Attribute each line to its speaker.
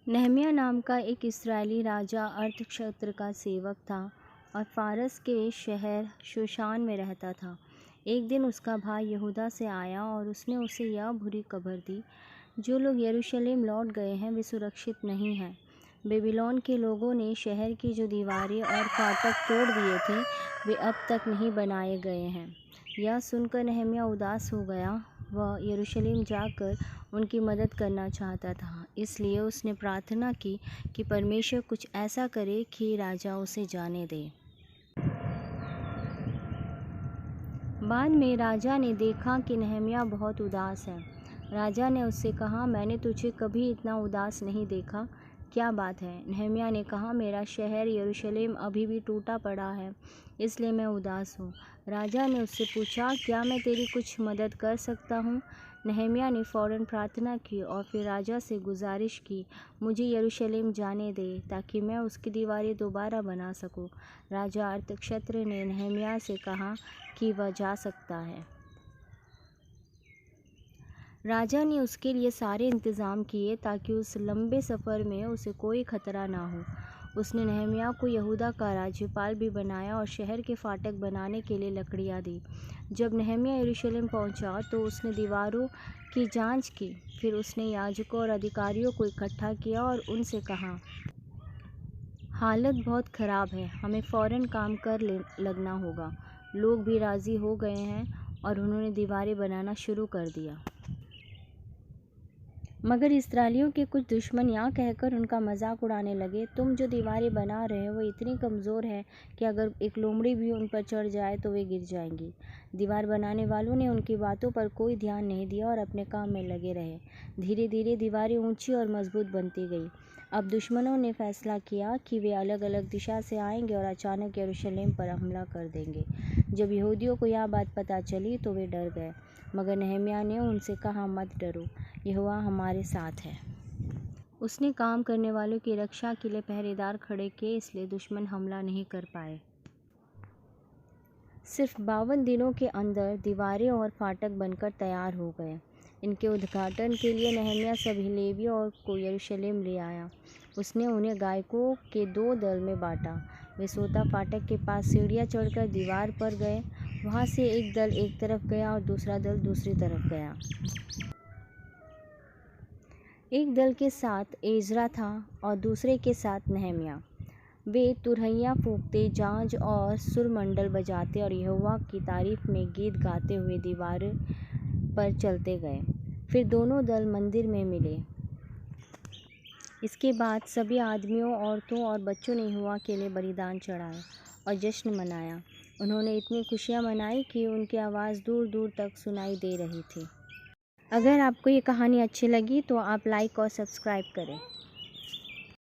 Speaker 1: नहम्याह नाम का एक इस्राएली राजा अर्थक्षेत्र का सेवक था और फारस के शहर शूशान में रहता था। एक दिन उसका भाई यहूदा से आया और उसने उसे यह बुरी खबर दी, जो लोग यरूशलेम लौट गए हैं वे सुरक्षित नहीं हैं। बेबीलोन के लोगों ने शहर की जो दीवारें और फाटक तोड़ दिए थे वे अब तक नहीं बनाए गए हैं। यह सुनकर नहम्याह उदास हो गया। वह यरूशलेम जाकर उनकी मदद करना चाहता था, इसलिए उसने प्रार्थना की कि परमेश्वर कुछ ऐसा करे कि राजा उसे जाने दे। बाद में राजा ने देखा कि नहम्याह बहुत उदास है। राजा ने उससे कहा, मैंने तुझे कभी इतना उदास नहीं देखा, क्या बात है? नहम्याह ने कहा, मेरा शहर यरूशलेम अभी भी टूटा पड़ा है, इसलिए मैं उदास हूँ। राजा ने उससे पूछा, क्या मैं तेरी कुछ मदद कर सकता हूँ? नहम्याह ने फ़ौरन प्रार्थना की और फिर राजा से गुजारिश की, मुझे यरूशलेम जाने दे ताकि मैं उसकी दीवारें दोबारा बना सकूं। राजा अर्थक्षेत्र ने नहम्याह से कहा कि वह जा सकता है। राजा ने उसके लिए सारे इंतज़ाम किए ताकि उस लंबे सफ़र में उसे कोई खतरा ना हो। उसने नहम्याह को यहूदा का राज्यपाल भी बनाया और शहर के फाटक बनाने के लिए लकड़ियाँ दी। जब नहम्याह यरूशलेम पहुंचा तो उसने दीवारों की जांच की। फिर उसने याजकों और अधिकारियों को इकट्ठा किया और उनसे कहा, हालत बहुत ख़राब है, हमें फ़ौरन काम कर लगना होगा। लोग भी राज़ी हो गए हैं और उन्होंने दीवारें बनाना शुरू कर दिया। मगर इस्राएलियों के कुछ दुश्मन यहाँ कहकर उनका मजाक उड़ाने लगे, तुम जो दीवारें बना रहे हो वो इतनी कमज़ोर है कि अगर एक लोमड़ी भी उन पर चढ़ जाए तो वे गिर जाएंगी। दीवार बनाने वालों ने उनकी बातों पर कोई ध्यान नहीं दिया और अपने काम में लगे रहे। धीरे धीरे दीवारें ऊंची और मजबूत बनती गई। अब दुश्मनों ने फैसला किया कि वे अलग अलग दिशा से आएंगे और अचानक यरूशलेम पर हमला कर देंगे। जब यहूदियों को यह बात पता चली तो वे डर गए, मगर नहम्याह ने उनसे कहा, मत डरो, यहोवा हमारे साथ है। उसने काम करने वालों की रक्षा के लिए पहरेदार खड़े किए, इसलिए दुश्मन हमला नहीं कर पाए। सिर्फ 52 दिनों के अंदर दीवारें और फाटक बनकर तैयार हो गए। इनके उद्घाटन के लिए नहम्याह सभी लेवियों को यरूशलेम ले आया। उसने उन्हें गायकों के 2 दल में बांटा। वे सोता फाटक के पास सीढ़ियाँ चढ़कर दीवार पर गए। वहाँ से एक दल एक तरफ गया और दूसरा दल दूसरी तरफ गया। एक दल के साथ एजरा था और दूसरे के साथ नहम्याह। वे तुरहियां फूंकते, झांझ और सुरमंडल बजाते और यहोवा की तारीफ में गीत गाते हुए दीवार पर चलते गए। फिर दोनों दल मंदिर में मिले। इसके बाद सभी आदमियों, औरतों और बच्चों ने यहोवा के लिए बलिदान चढ़ाए और जश्न मनाया। उन्होंने इतनी खुशियां मनाई कि उनकी आवाज़ दूर दूर तक सुनाई दे रही थी। अगर आपको ये कहानी अच्छी लगी तो आप लाइक और सब्सक्राइब करें।